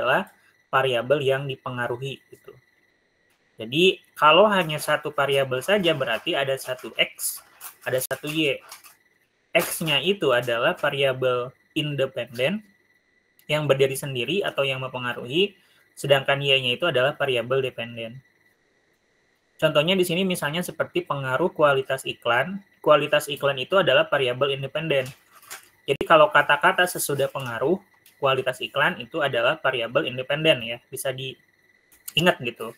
adalah variabel yang dipengaruhi gitu. Jadi kalau hanya satu variabel saja berarti ada satu X, ada satu Y. X-nya itu adalah variabel independen yang berdiri sendiri atau yang mempengaruhi, sedangkan Y-nya itu adalah variabel dependen. Contohnya di sini misalnya seperti pengaruh kualitas iklan. Kualitas iklan itu adalah variabel independen. Jadi kalau kata-kata sesudah pengaruh, kualitas iklan itu adalah variabel independen ya, bisa diingat gitu.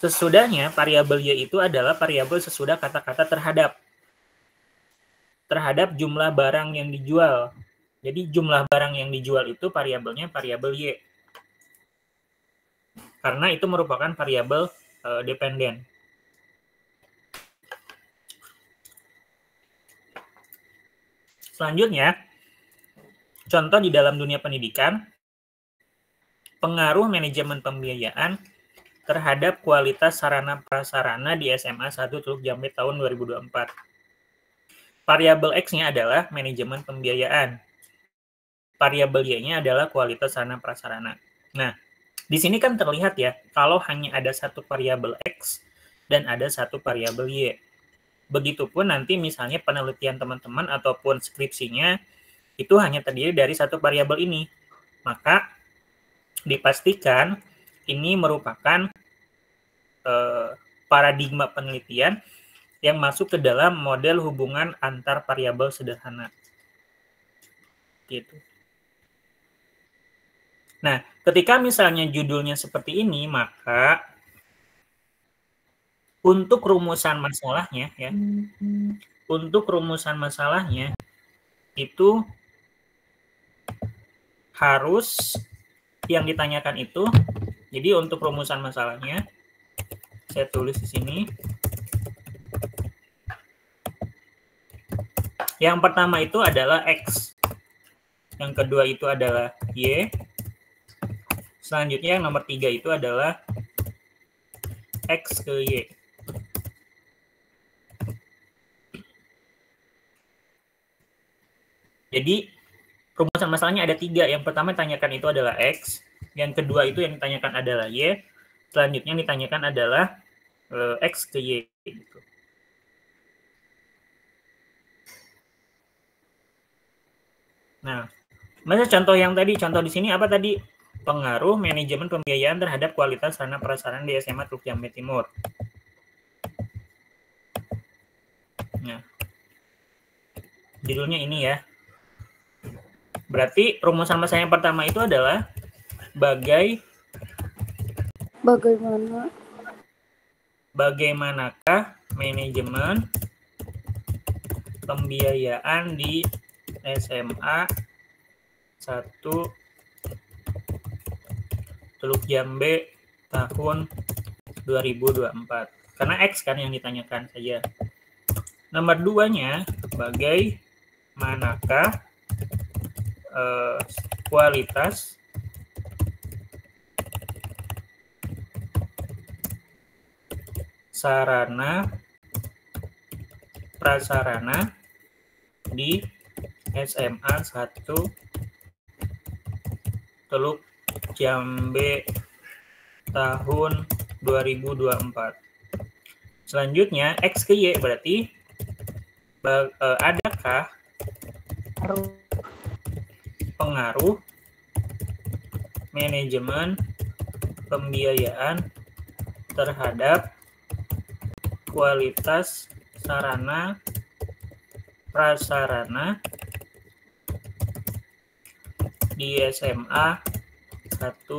Sesudahnya variabel Y itu adalah variabel sesudah kata-kata terhadap jumlah barang yang dijual. Jadi jumlah barang yang dijual itu variabelnya variabel Y. Karena itu merupakan variabel dependen. Selanjutnya, contoh di dalam dunia pendidikan, pengaruh manajemen pembiayaan terhadap kualitas sarana prasarana di SMA 1 Teluk Jambe tahun 2024. Variabel X-nya adalah manajemen pembiayaan. Variabel Y-nya adalah kualitas sarana prasarana. Nah, di sini kan terlihat ya, kalau hanya ada satu variabel X dan ada satu variabel Y. Begitupun nanti misalnya penelitian teman-teman ataupun skripsinya itu hanya terdiri dari satu variabel ini. Maka dipastikan ini merupakan paradigma penelitian yang masuk ke dalam model hubungan antar variabel sederhana. Gitu. Nah, ketika misalnya judulnya seperti ini, maka untuk rumusan masalahnya ya, untuk rumusan masalahnya itu harus yang ditanyakan itu. Jadi untuk rumusan masalahnya saya tulis di sini. Yang pertama itu adalah X. Yang kedua itu adalah Y. Selanjutnya yang nomor 3 itu adalah X ke Y. Jadi rumusan masalahnya ada 3. Yang pertama ditanyakan itu adalah X. Yang kedua itu yang ditanyakan adalah Y. Selanjutnya yang ditanyakan adalah X ke Y. Gitu. Nah, misalnya contoh yang tadi, contoh di sini apa tadi? Pengaruh manajemen pembiayaan terhadap kualitas sarana prasarana di SMA Teluk Jambe Timur. Nah, judulnya ini ya. Berarti rumusan masalah yang pertama itu adalah bagaimanakah manajemen pembiayaan di SMA 1 Teluk Jambe tahun 2024. Karena X kan yang ditanyakan saja. Nomor 2-nya, bagaimanakah kualitas sarana prasarana di SMA 1 Teluk Jambe tahun 2024. Selanjutnya X ke Y berarti adakah pengaruh manajemen pembiayaan terhadap kualitas sarana prasarana di SMA 1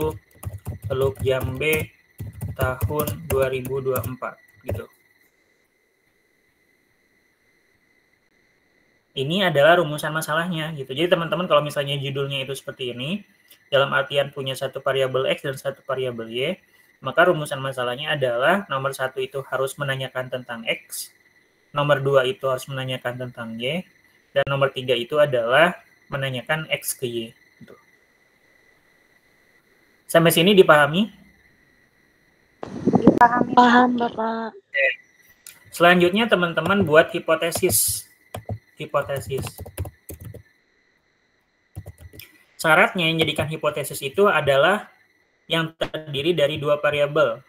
Teluk Jambe tahun 2024 gitu. Ini adalah rumusan masalahnya gitu. Jadi teman-teman kalau misalnya judulnya itu seperti ini, dalam artian punya satu variabel X dan satu variabel Y, maka rumusan masalahnya adalah nomor 1 itu harus menanyakan tentang X, nomor 2 itu harus menanyakan tentang Y, dan nomor 3 itu adalah menanyakan X ke Y. Gitu. Sampai sini dipahami? Dipahami. Paham, Bapak. Oke. Selanjutnya teman-teman buat hipotesis. Syaratnya yang menjadikan hipotesis itu adalah yang terdiri dari dua variabel.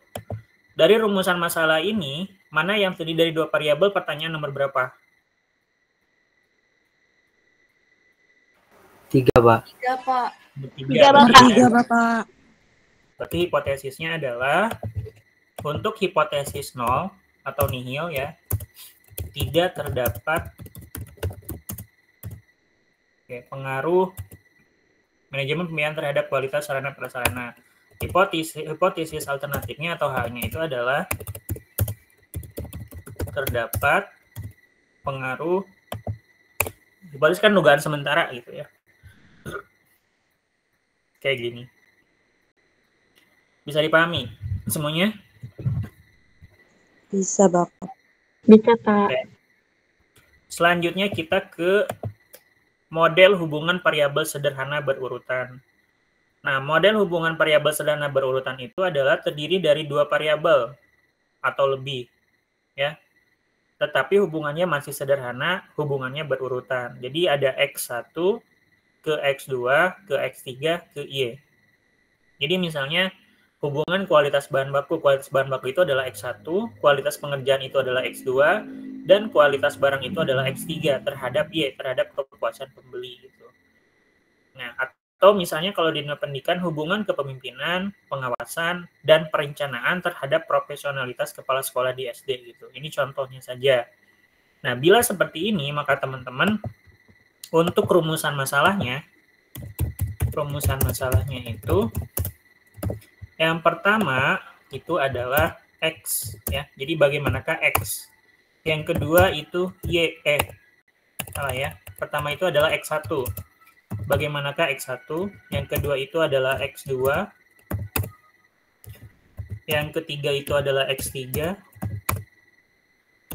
Dari rumusan masalah ini, mana yang terdiri dari dua variabel? Pertanyaan nomor berapa? 3, Pak. 3, Pak. 3, Bapak. Berarti hipotesisnya adalah untuk hipotesis 0 atau nihil ya, tidak terdapat pengaruh manajemen pembiayaan terhadap kualitas sarana prasarana. Hipotesis alternatifnya atau H-nya itu adalah terdapat pengaruh, hipotesis kan dugaan sementara gitu ya. Kayak gini. Bisa dipahami semuanya? Bisa, Bapak. Bisa, Pak. Oke. Selanjutnya kita ke model hubungan variabel sederhana berurutan. Nah, model hubungan variabel sederhana berurutan itu adalah terdiri dari dua variabel atau lebih, ya. Tetapi hubungannya masih sederhana, hubungannya berurutan. Jadi ada X1 ke X2 ke X3 ke Y. Jadi misalnya hubungan kualitas bahan baku itu adalah X1, kualitas pengerjaan itu adalah X2, dan kualitas barang itu adalah X3 terhadap Y, terhadap kepuasan pembeli gitu. Nah, atau misalnya kalau di dunia pendidikan hubungan kepemimpinan, pengawasan, dan perencanaan terhadap profesionalitas kepala sekolah di SD gitu. Ini contohnya saja. Nah, bila seperti ini maka teman-teman untuk rumusan masalahnya itu yang pertama itu adalah X ya. Jadi bagaimanakah X? Yang kedua itu Y. Salah ya. Pertama itu adalah X1. Bagaimanakah X1? Yang kedua itu adalah X2. Yang ketiga itu adalah X3.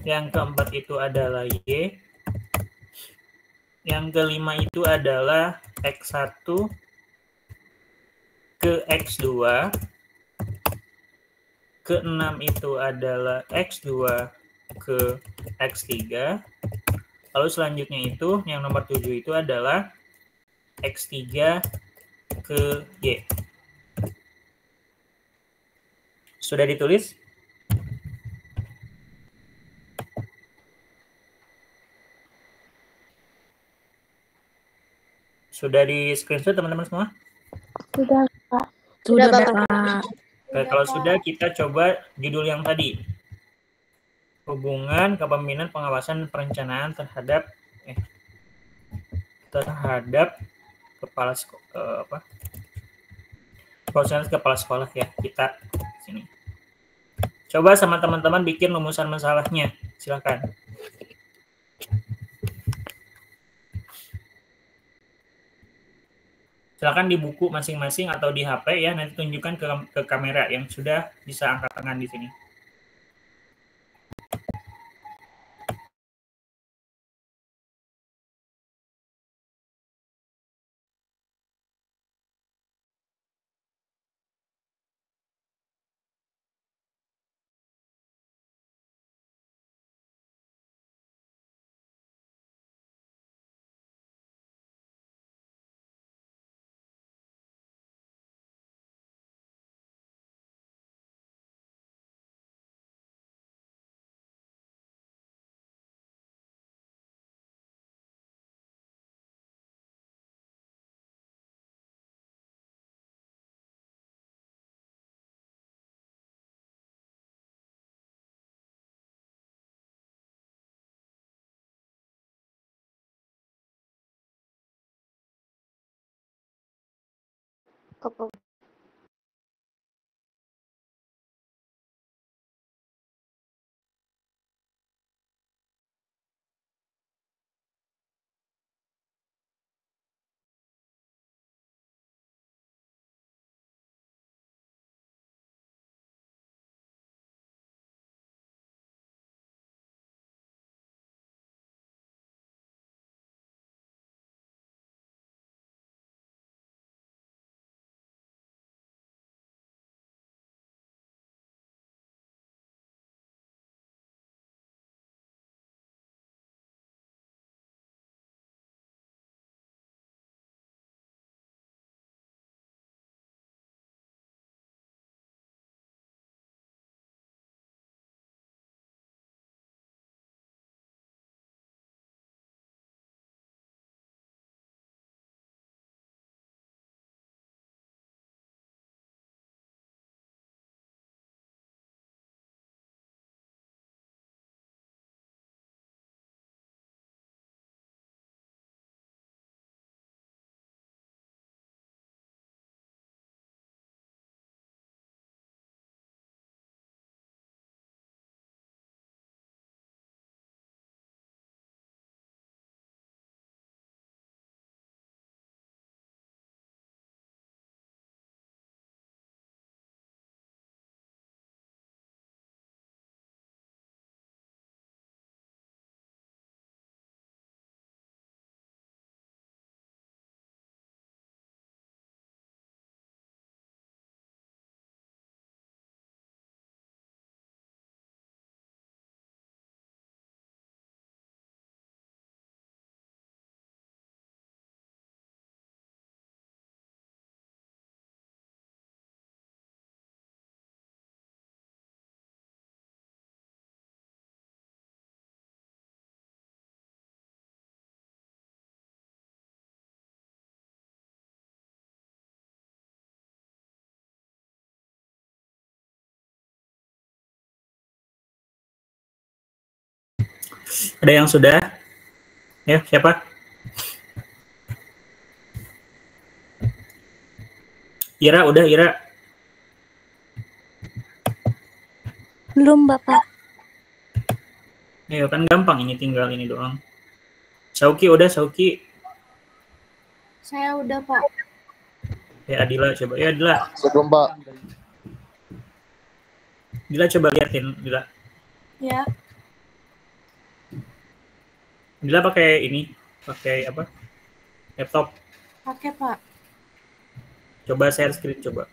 Yang keempat itu adalah Y. Yang kelima itu adalah X1 ke X2. Keenam itu adalah X2 ke X3. Lalu selanjutnya itu yang nomor 7 itu adalah X3 ke Y. Sudah ditulis? Sudah di screenshot teman-teman semua? Sudah, Pak. Sudah, Bapak. Bapak. Oke, kalau sudah kita coba judul yang tadi. Hubungan kepemimpinan pengawasan dan perencanaan terhadap kepala sekolah profesional kepala sekolah ya, kita sini. Coba sama teman-teman bikin rumusan masalahnya. Silakan. Silakan di buku masing-masing atau di HP ya, nanti tunjukkan ke kamera yang sudah bisa angkat tangan di sini. Ada yang sudah? Ya, siapa? Ira, udah Ira. Belum, Bapak. Ayo, kan gampang ini, tinggal ini doang. Sauki udah, Sauki. Saya udah, Pak. Ya, Adila coba. Ya, Adila. Belum, Pak. Adila coba liatin, Adila. Ya. Adila pakai ini, pakai apa? Laptop. Pakai, Pak. Coba share screen coba.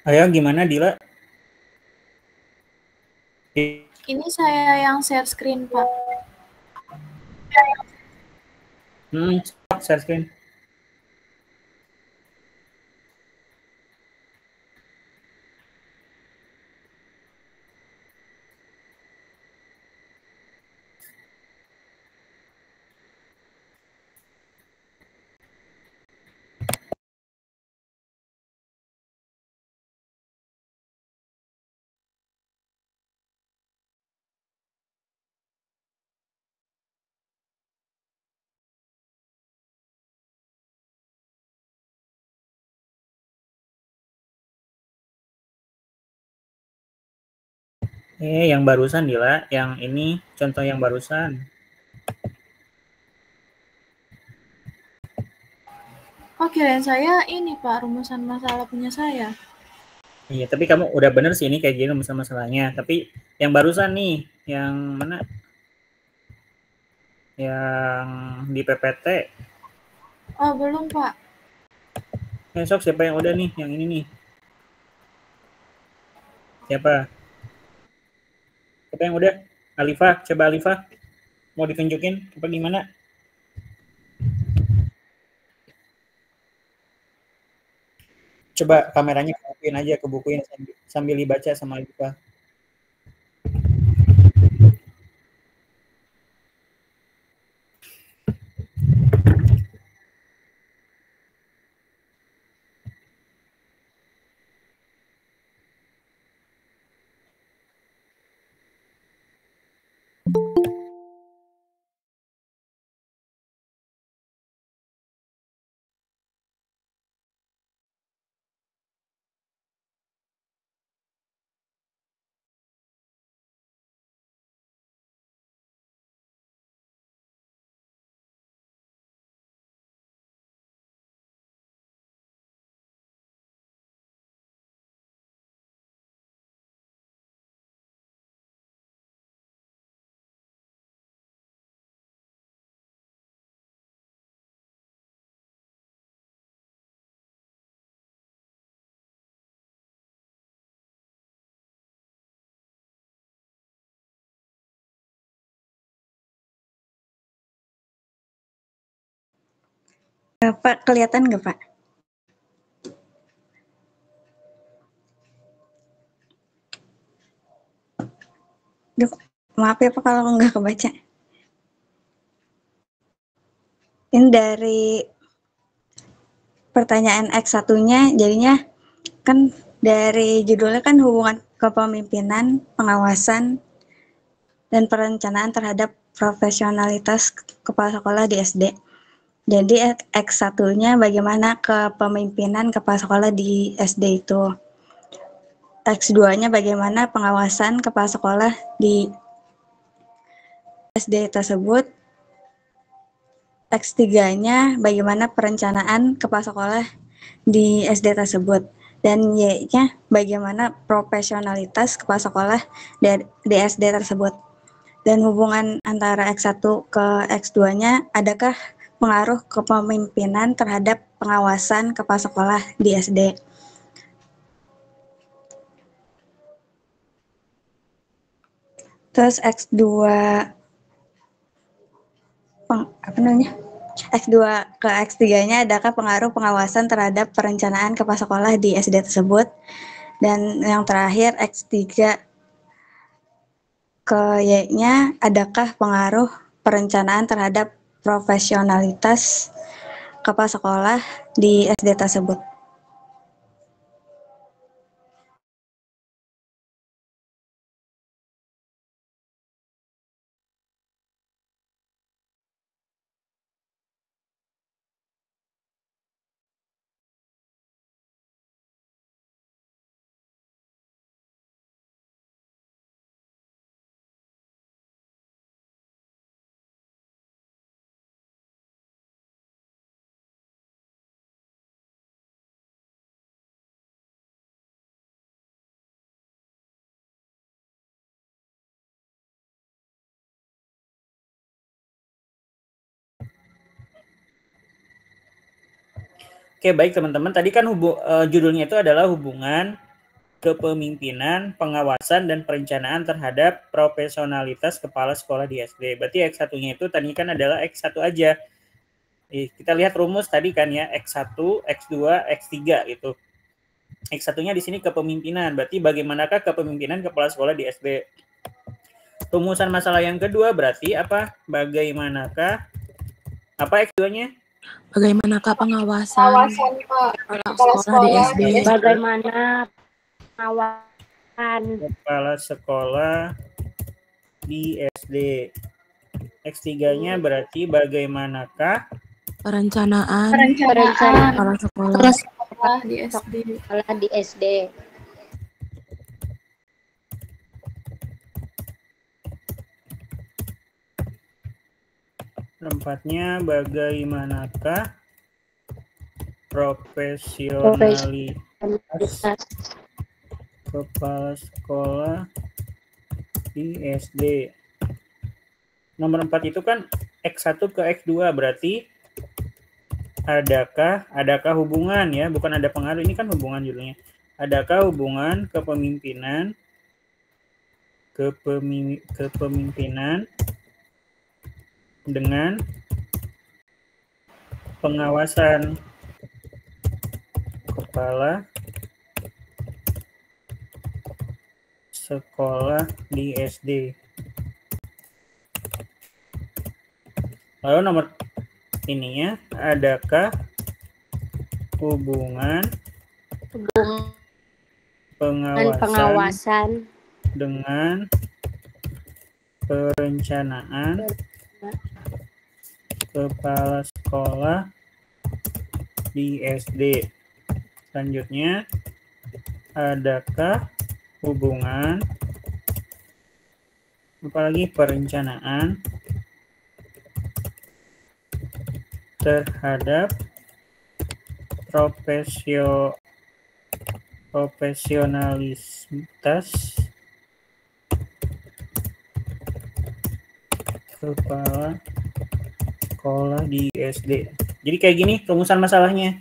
Ayo, gimana Dila? Ini saya yang share screen, Pak. Share screen. Yang barusan Dila, yang ini contoh yang barusan. Oh, kirain saya ini, Pak, rumusan masalah punya saya. Iya, tapi kamu udah bener sih ini kayak gini masalahnya. Tapi yang barusan nih, yang mana? Yang di PPT. Oh, belum, Pak. Sok siapa yang udah nih? Yang ini nih. Siapa? Siapa yang udah? Alifah, coba Alifah. Mau ditunjukin apa gimana? Coba kameranya kebukuin sambil dibaca sama Alifah. Pak, kelihatan nggak, Pak? Duh, maaf ya Pak kalau nggak kebaca. Ini dari pertanyaan X1-nya, jadinya kan dari judulnya kan hubungan kepemimpinan, pengawasan, dan perencanaan terhadap profesionalitas kepala sekolah di SD. Jadi X1-nya bagaimana kepemimpinan kepala sekolah di SD itu. X2-nya bagaimana pengawasan kepala sekolah di SD tersebut. X3-nya bagaimana perencanaan kepala sekolah di SD tersebut. Dan Y-nya bagaimana profesionalitas kepala sekolah di SD tersebut. Dan hubungan antara X1 ke X2-nya, adakah pengaruh kepemimpinan terhadap pengawasan kepala sekolah di SD. Terus X2 X2 ke X3-nya adakah pengaruh pengawasan terhadap perencanaan kepala sekolah di SD tersebut. Dan yang terakhir X3 ke Y-nya adakah pengaruh perencanaan terhadap profesionalitas kepala sekolah di SD tersebut. Oke, baik teman-teman. Tadi kan judulnya itu adalah hubungan kepemimpinan, pengawasan, dan perencanaan terhadap profesionalitas kepala sekolah di SD. Berarti X1-nya itu tadi kan adalah X1 aja. Kita lihat rumus tadi kan ya, X1, X2, X3 gitu. X1-nya di sini kepemimpinan. Berarti bagaimanakah kepemimpinan kepala sekolah di SD? Rumusan masalah yang kedua berarti apa? Bagaimanakah apa X2-nya? Bagaimanakah pengawasan kepala sekolah di SD? Bagaimana pengawasan kepala sekolah di SD. X3-nya berarti bagaimanakah Perencanaan kepala sekolah di SD. sekolah di SD? Keempatnya bagaimanakah profesionalitas kepala sekolah di SD. Nomor 4 itu kan X1 ke X2 berarti adakah hubungan ya, bukan ada pengaruh, ini kan hubungan judulnya. Adakah hubungan kepemimpinan dengan pengawasan kepala sekolah di SD. Lalu nomor ininya, adakah hubungan pengawasan dengan perencanaan kepala sekolah di SD. Selanjutnya, adakah hubungan apalagi perencanaan terhadap profesionalitas kepala sekolah di SD. Jadi kayak gini rumusan masalahnya.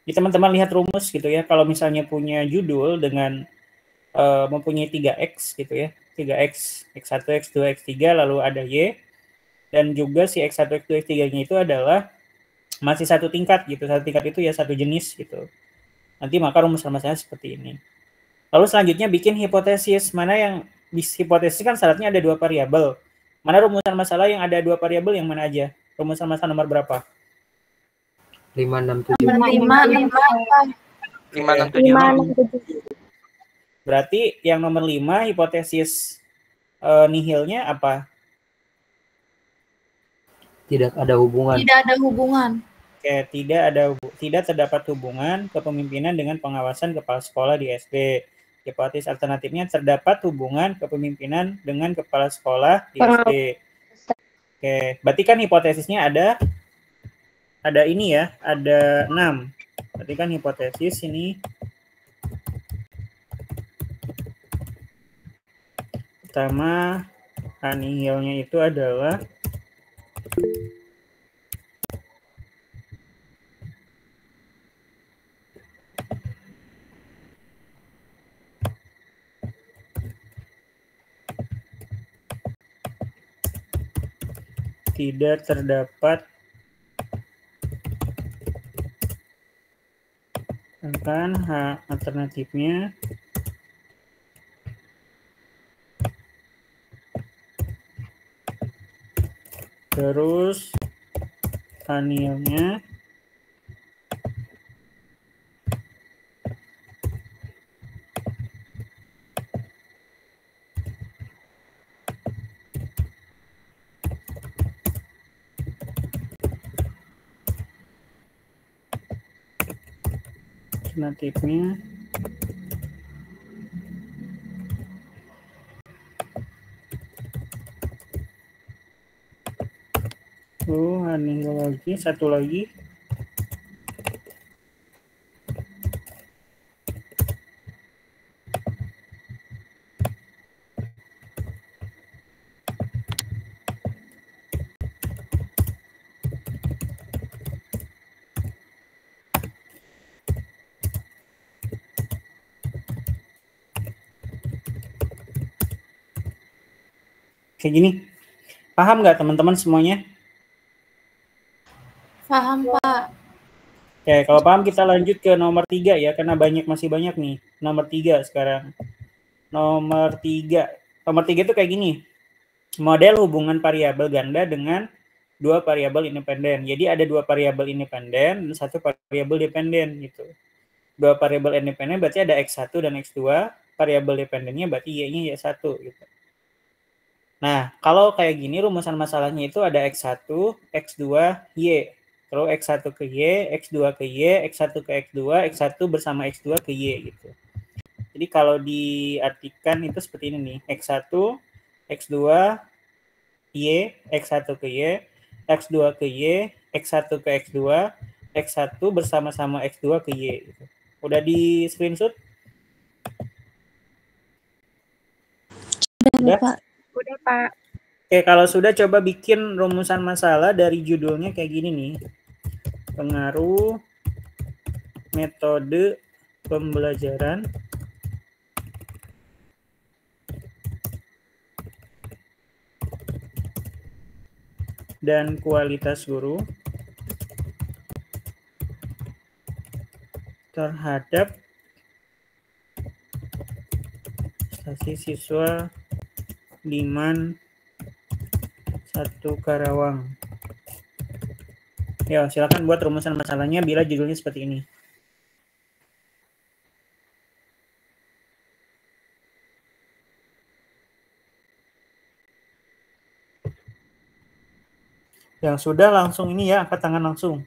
Jadi teman-teman lihat rumus gitu ya. Kalau misalnya punya judul dengan mempunyai 3X gitu ya. 3X, X1, X2, X3, lalu ada Y. Dan juga si X1, X2, X3-nya itu adalah masih satu tingkat gitu. Satu tingkat itu ya satu jenis gitu. Nanti maka rumusan masalahnya seperti ini. Lalu selanjutnya bikin hipotesis. Mana yang hipotesis kan syaratnya ada 2 variabel. Mana rumusan masalah yang ada 2 variabel yang mana aja? Rumusan masalah nomor berapa? 5, 6, 7. 5, 6, 7. Berarti yang nomor 5 hipotesis nihilnya apa? Tidak ada hubungan. Tidak ada hubungan. Oke, tidak terdapat hubungan kepemimpinan dengan pengawasan kepala sekolah di SD. Hipotesis alternatifnya terdapat hubungan kepemimpinan dengan kepala sekolah di SD. Oke, berarti kan hipotesisnya ada ini ya, ada 6. Berarti kan hipotesis ini pertama anihilnya itu adalah tidak terdapat akan alternatifnya terus anilnya alternatifnya anil lagi, satu lagi kayak gini. Paham nggak teman-teman semuanya? Paham, Pak. Oke, kalau paham kita lanjut ke nomor 3 ya, karena masih banyak nih. Nomor 3 sekarang. Nomor 3 itu kayak gini. Model hubungan variabel ganda dengan 2 variabel independen. Jadi ada 2 variabel independen dan 1 variabel dependen gitu. 2 variabel independen berarti ada X1 dan X2. Variabel dependennya berarti Y-nya Y1 gitu. Nah, kalau kayak gini rumusan masalahnya itu ada X1, X2, Y. Terus X1 ke Y, X2 ke Y, X1 ke X2, X1 bersama X2 ke Y gitu. Jadi kalau diartikan itu seperti ini nih. X1, X2, Y, X1 ke Y, X2 ke Y, X1 ke X2, X1 bersama-sama X2 ke Y gitu. Udah di screenshot? Udah, Pak. Udah, Pak. Oke, kalau sudah coba bikin rumusan masalah dari judulnya kayak gini nih. Pengaruh metode pembelajaran dan kualitas guru terhadap prestasi siswa Liman 1 Karawang. Ya, silakan buat rumusan masalahnya bila judulnya seperti ini. Yang sudah langsung ini ya, angkat tangan langsung.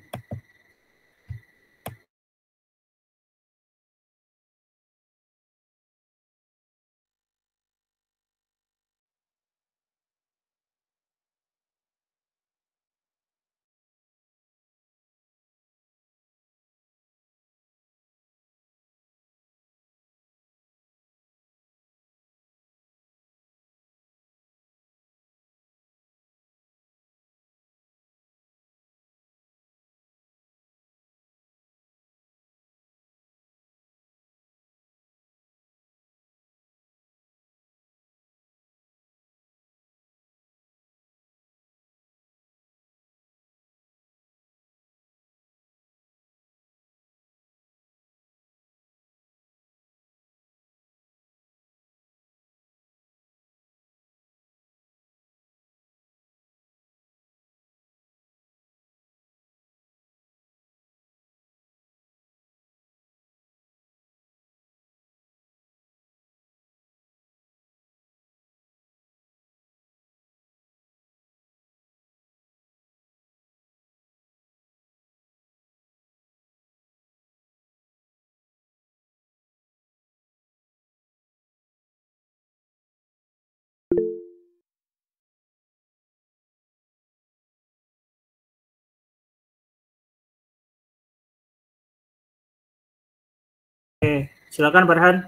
Oke, silakan Farhan.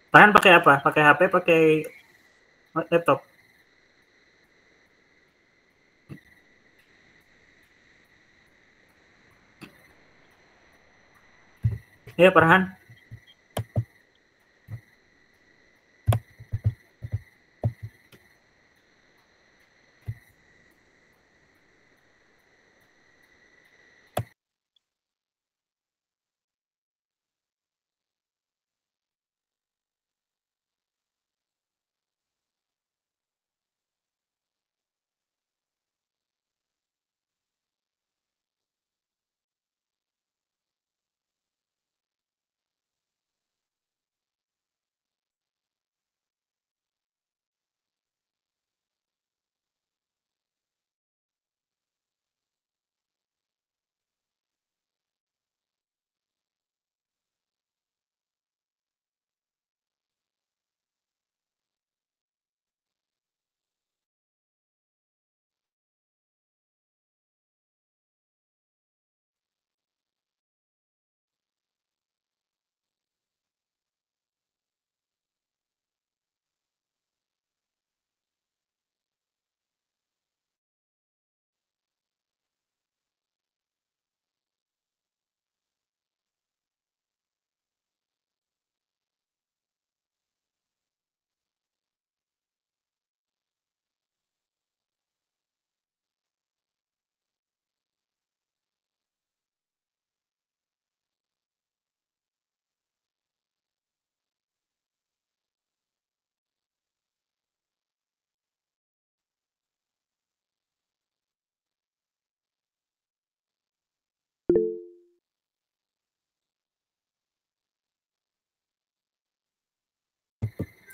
Farhan pakai apa? Pakai HP, pakai laptop? Ya, Farhan.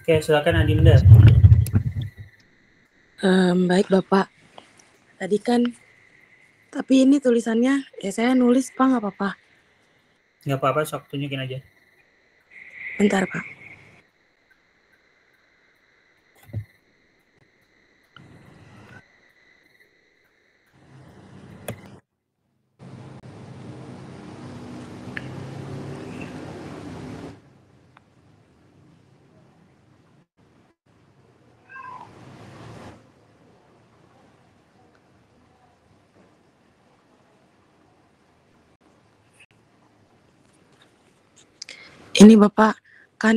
Oke, silakan Adinda. Baik Bapak. Tadi kan, tapi ini tulisannya, ya saya nulis Pak, nggak apa-apa. Nggak apa-apa, sok tunjukin aja. Bentar Pak. Ini Bapak, kan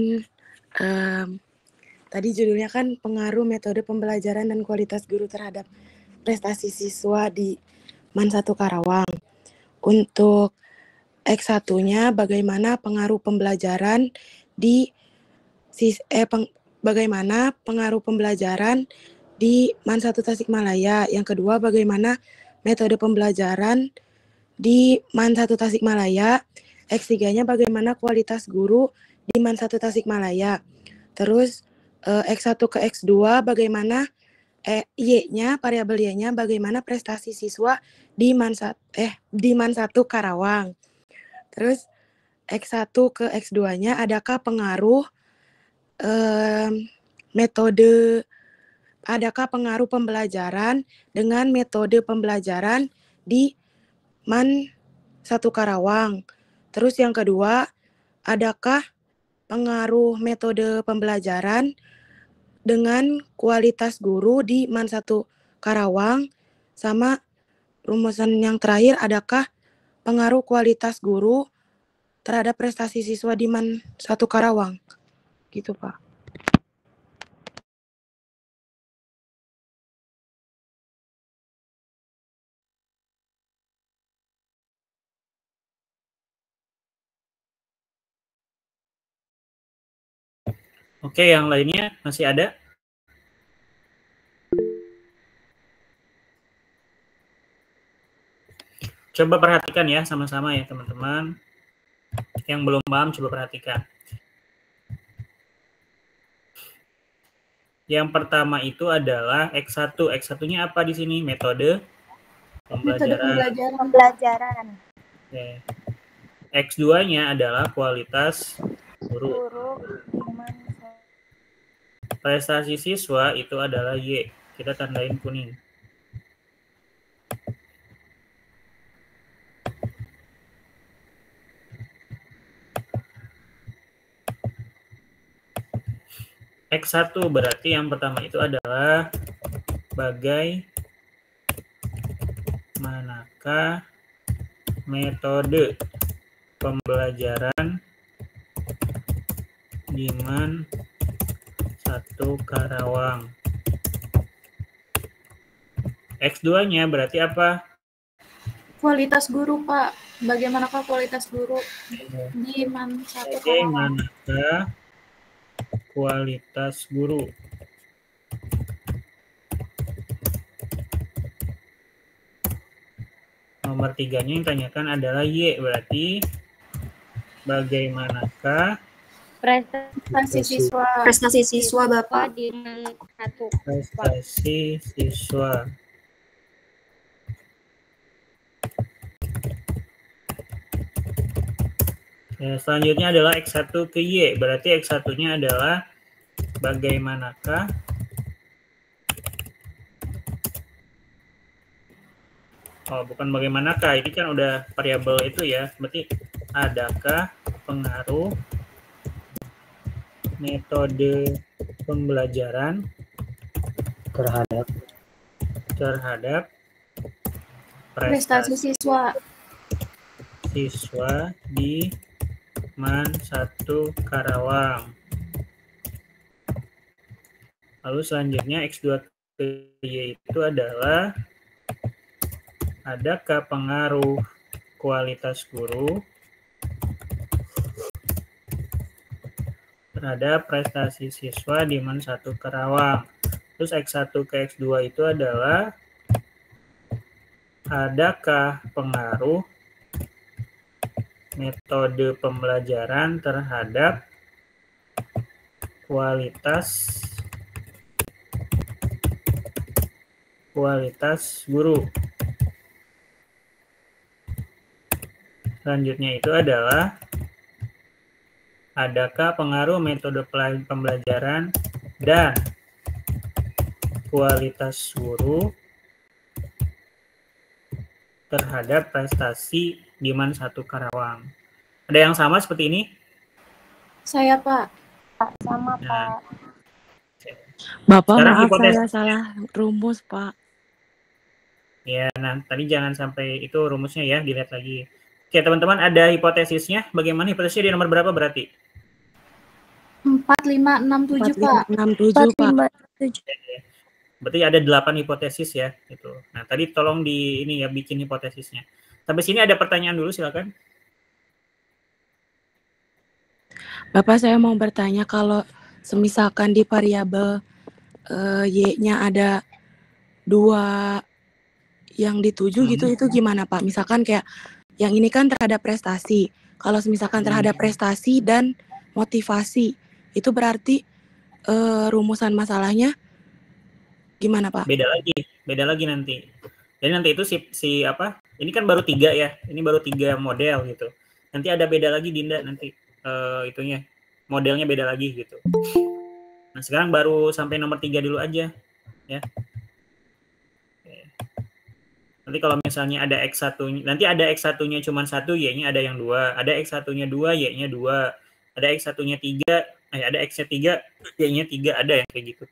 tadi judulnya kan pengaruh metode pembelajaran dan kualitas guru terhadap prestasi siswa di MAN 1 Karawang. Untuk X1-nya bagaimana pengaruh pembelajaran di bagaimana pengaruh pembelajaran di MAN 1 Tasikmalaya. Yang kedua, bagaimana metode pembelajaran di MAN 1 Tasikmalaya. X3-nya bagaimana kualitas guru di MAN 1 Tasikmalaya. Terus X1 ke X2 bagaimana Y-nya, variabel Y-nya bagaimana prestasi siswa di MAN 1 Karawang. Terus X1 ke X2-nya adakah pengaruh pengaruh pembelajaran dengan metode pembelajaran di MAN 1 Karawang. Terus yang kedua, adakah pengaruh metode pembelajaran dengan kualitas guru di MAN 1 Karawang, sama rumusan yang terakhir, adakah pengaruh kualitas guru terhadap prestasi siswa di MAN 1 Karawang? Gitu, Pak. Oke, yang lainnya masih ada? Coba perhatikan ya sama-sama ya teman-teman. Yang belum paham coba perhatikan. Yang pertama itu adalah X1. X1-nya apa di sini? Metode Pembelajaran. Oke. X2-nya adalah kualitas guru. Prestasi siswa itu adalah Y. Kita tandain kuning. X1 berarti yang pertama itu adalah bagaimanakah metode pembelajaran di MAN 1 Karawang. X2-nya berarti apa? Kualitas guru, Pak. Bagaimanakah kualitas guru di MAN 1 Karawang? Bagaimanakah kualitas guru? Nomor 3-nya yang tanyakan adalah Y, berarti bagaimanakah Prestasi siswa. Prestasi siswa Bapak. di MAN 1. prestasi siswa. Ya, selanjutnya adalah X1 ke Y, berarti X1-nya adalah bagaimanakah bukan bagaimanakah, ini kan udah variabel itu ya, berarti adakah pengaruh metode pembelajaran terhadap Prestasi siswa. siswa di MAN 1 Karawang. Lalu selanjutnya X2 ke Y itu adalah adakah pengaruh kualitas guru terhadap prestasi siswa di MAN 1 Karawang. Terus X1 ke X2 itu adalah adakah pengaruh metode pembelajaran terhadap kualitas guru. Selanjutnya itu adalah adakah pengaruh metode pembelajaran dan kualitas guru terhadap prestasi di MAN 1 Karawang. Ada yang sama seperti ini? Saya, Pak. Sama, Nah, Pak. Bapak, Sekarang maaf hipotesis. saya salah rumus, Pak. Ya, nah tadi jangan sampai itu rumusnya ya, dilihat lagi. Oke, teman-teman, ada hipotesisnya. Bagaimana hipotesisnya di nomor berapa berarti? 4, 5, 6, 7, Pak. 4567, Pak. 7. Berarti ada 8 hipotesis ya, gitu. Nah, tadi tolong di ini ya bikin hipotesisnya. Sampai sini ada pertanyaan dulu, silakan. Bapak, saya mau bertanya kalau semisalkan di variabel Y-nya ada 2 yang dituju gitu, itu gimana, Pak? Misalkan kayak yang ini kan terhadap prestasi. Kalau misalkan terhadap prestasi dan motivasi, itu berarti rumusan masalahnya gimana, Pak? Beda lagi nanti. Jadi nanti itu si apa? Ini kan baru 3 ya. Ini baru 3 model gitu. Nanti ada beda lagi Dinda nanti itunya. Modelnya beda lagi gitu. Nah, sekarang baru sampai nomor 3 dulu aja ya. Nanti kalau misalnya ada X1, nanti ada X1-nya cuma 1, Y-nya ada yang 2. Ada X1-nya 2, Y-nya 2. Ada X1-nya 3, ada X-nya 3, Y-nya 3, ada yang kayak gitu.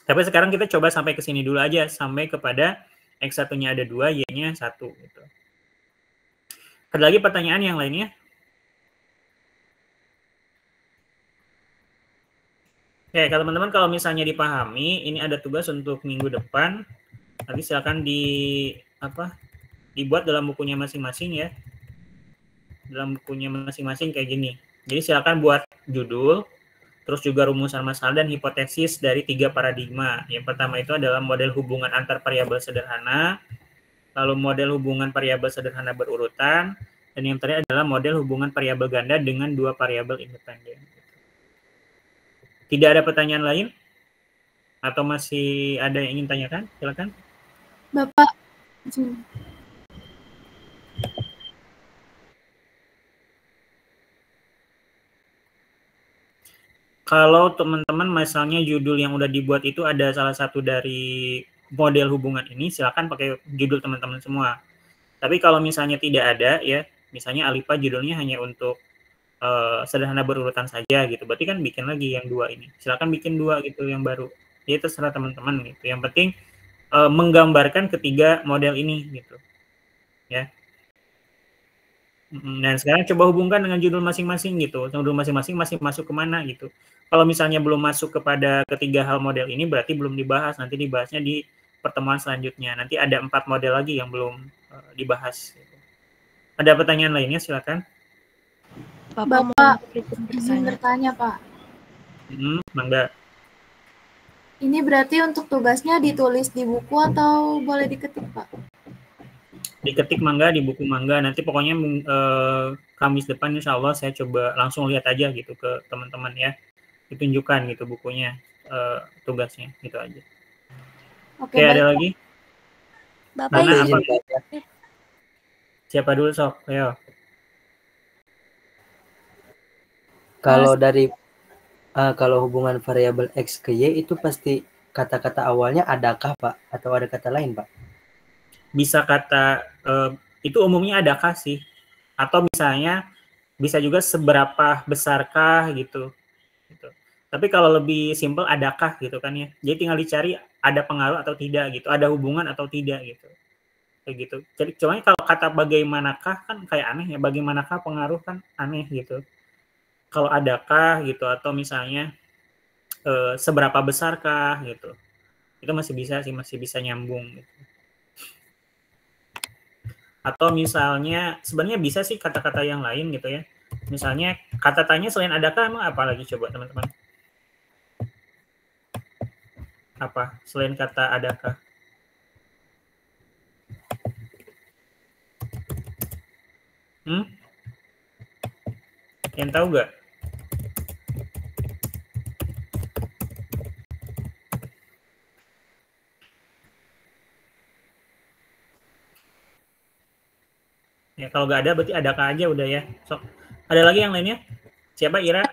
Tapi sekarang kita coba sampai ke sini dulu aja, sampai kepada X1-nya ada 2, Y-nya 1. Gitu. Ada lagi pertanyaan yang lainnya? Oke, kalau teman-teman kalau misalnya dipahami, ini ada tugas untuk minggu depan. Nanti silakan dibuat dalam bukunya masing-masing ya. Dalam bukunya masing-masing kayak gini. Jadi silakan buat judul, terus juga rumusan masalah dan hipotesis dari 3 paradigma. Yang pertama itu adalah model hubungan antar variabel sederhana, lalu model hubungan variabel sederhana berurutan, dan yang terakhir adalah model hubungan variabel ganda dengan 2 variabel independen. Tidak ada pertanyaan lain? Atau masih ada yang ingin tanyakan? Silakan. Bapak. Kalau teman-teman misalnya judul yang udah dibuat itu ada salah satu dari model hubungan ini, silakan pakai judul teman-teman semua. Tapi kalau misalnya tidak ada ya, misalnya Alifa judulnya hanya untuk sederhana berurutan saja gitu. Berarti kan bikin lagi yang 2 ini. Silakan bikin 2 gitu yang baru. Ya terserah teman-teman gitu. Yang penting menggambarkan ketiga model ini gitu. Ya. Dan sekarang coba hubungkan dengan judul masing-masing gitu. Judul masing-masing masih masuk kemana gitu. Kalau misalnya belum masuk kepada ketiga hal model ini berarti belum dibahas. Nanti dibahasnya di pertemuan selanjutnya. Nanti ada 4 model lagi yang belum dibahas. Gitu. Ada pertanyaan lainnya silakan. Bapak izin bertanya, Pak. Mangga. Ini berarti untuk tugasnya ditulis di buku atau boleh diketik, Pak? Diketik mangga, di buku mangga. Nanti pokoknya Kamis depan insya Allah saya coba langsung lihat aja gitu ke teman-teman ya. Ditunjukkan gitu bukunya, tugasnya, gitu aja. Oke, ada lagi? Bapak Nana, izin. Siapa dulu sok? Ayo. Kalau dari kalau hubungan variabel X ke Y itu pasti kata-kata awalnya adakah Pak? Atau ada kata lain Pak? Bisa kata, itu umumnya adakah sih? Atau misalnya bisa juga seberapa besarkah gitu. Tapi kalau lebih simpel adakah gitu kan ya. Jadi tinggal dicari ada pengaruh atau tidak gitu. Ada hubungan atau tidak gitu. Kayak gitu. Jadi cuma kalau kata bagaimanakah kan kayak aneh ya. Bagaimanakah pengaruh kan aneh gitu. Kalau adakah gitu atau misalnya seberapa besarkah gitu. Itu masih bisa sih, masih bisa nyambung gitu. Atau misalnya sebenarnya bisa sih kata-kata yang lain gitu ya. Misalnya kata tanya selain adakah emang apa lagi coba teman-teman? Apa selain kata adakah? Yang tahu nggak? Ya kalau nggak ada berarti adakah aja udah ya. Sok. Ada lagi yang lainnya? Siapa Ira?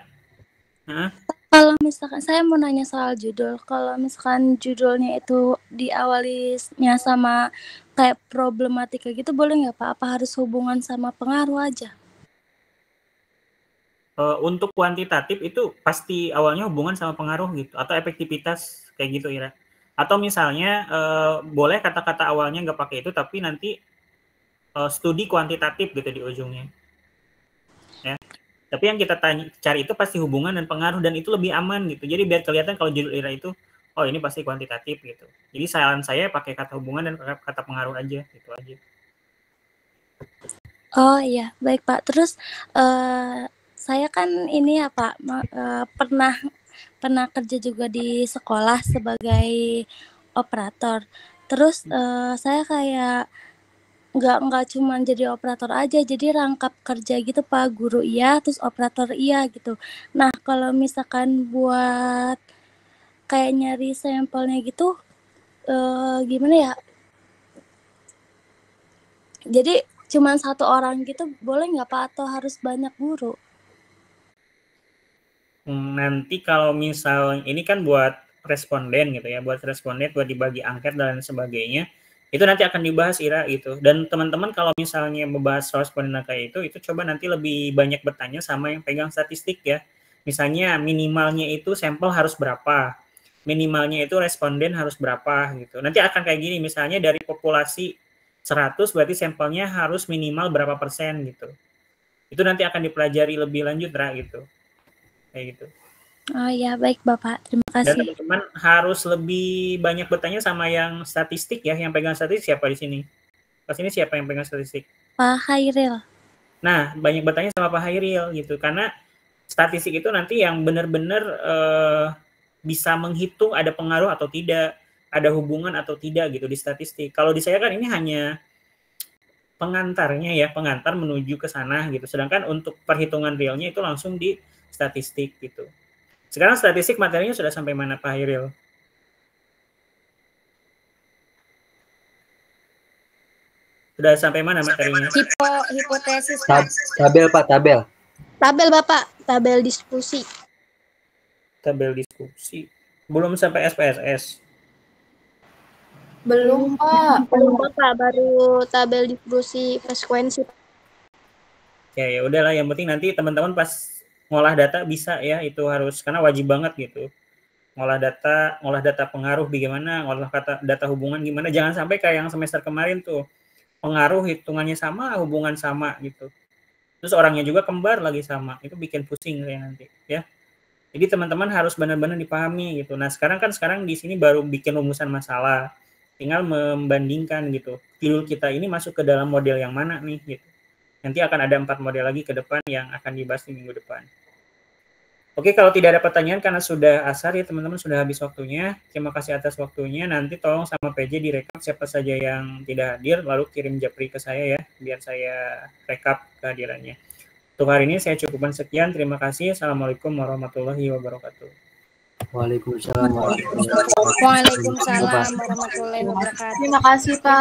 Kalau misalkan saya mau nanya soal judul, kalau misalkan judulnya itu diawalinya sama kayak problematika gitu, boleh nggak Pak? Apa harus hubungan sama pengaruh aja? Untuk kuantitatif itu pasti awalnya hubungan sama pengaruh gitu, atau efektivitas kayak gitu Ira. Atau misalnya boleh kata-kata awalnya nggak pakai itu, tapi nanti studi kuantitatif gitu di ujungnya. Ya. Tapi yang kita cari itu pasti hubungan dan pengaruh, dan itu lebih aman gitu. Jadi biar kelihatan kalau judul Ira itu, oh ini pasti kuantitatif gitu. Jadi saran saya pakai kata hubungan dan kata pengaruh aja, gitu aja. Oh iya, baik Pak. Terus saya kan ini ya Pak, pernah kerja juga di sekolah sebagai operator. Terus saya kayak nggak cuma jadi operator aja, jadi rangkap kerja gitu Pak, guru iya, terus operator iya gitu. Nah kalau misalkan buat kayak nyari sampelnya gitu, gimana ya? Jadi cuma satu orang gitu boleh nggak Pak, atau harus banyak guru? Nanti kalau misal ini kan buat responden gitu ya, buat responden, buat dibagi angket dan sebagainya, itu nanti akan dibahas Ira gitu. Dan teman-teman kalau misalnya membahas responden kayak itu coba nanti lebih banyak bertanya sama yang pegang statistik ya. Misalnya minimalnya itu sampel harus berapa, minimalnya itu responden harus berapa gitu. Nanti akan kayak gini, misalnya dari populasi 100 berarti sampelnya harus minimal berapa persen gitu. Itu nanti akan dipelajari lebih lanjut Ra gitu. Kayak gitu. Oh ya, baik Bapak, terima Dan kasih. teman-teman harus lebih banyak bertanya sama yang statistik ya, yang pegang statistik siapa di sini? Pas ini siapa yang pegang statistik? Pak Hairil. Nah, banyak bertanya sama Pak Hairil gitu, karena statistik itu nanti yang benar-benar bisa menghitung ada pengaruh atau tidak, ada hubungan atau tidak gitu di statistik. Kalau di saya kan ini hanya pengantarnya ya, pengantar menuju ke sana gitu. Sedangkan untuk perhitungan realnya itu langsung di statistik gitu. Sekarang statistik materinya sudah sampai mana Pak Hairil? Sudah sampai mana materinya? Hipotesis. Tabel Pak, tabel. Tabel Bapak, tabel diskusi. Tabel diskusi. Belum sampai SPSS. Belum, Pak. Belum Bapak, baru tabel diskusi frekuensi. Ya udahlah, yang penting nanti teman-teman pas ngolah data bisa ya, itu harus, karena wajib banget gitu. Ngolah data pengaruh bagaimana, ngolah data hubungan gimana, jangan sampai kayak yang semester kemarin tuh, pengaruh hitungannya sama, hubungan sama gitu. Terus orangnya juga kembar lagi sama, itu bikin pusing ya nanti ya. Jadi teman-teman harus benar-benar dipahami gitu. Nah sekarang di sini baru bikin rumusan masalah, tinggal membandingkan gitu. Judul kita ini masuk ke dalam model yang mana nih gitu. Nanti akan ada 4 model lagi ke depan yang akan dibahas di minggu depan. Oke, kalau tidak ada pertanyaan karena sudah asar ya teman-teman, sudah habis waktunya. Terima kasih atas waktunya. Nanti tolong sama PJ direkap siapa saja yang tidak hadir, lalu kirim japri ke saya ya, biar saya rekap kehadirannya. Untuk hari ini saya cukupkan sekian. Terima kasih. Assalamualaikum warahmatullahi wabarakatuh. Waalaikumsalam warahmatullahi Waalaikumsalam warahmatullahi wabarakatuh. Terima kasih Pak.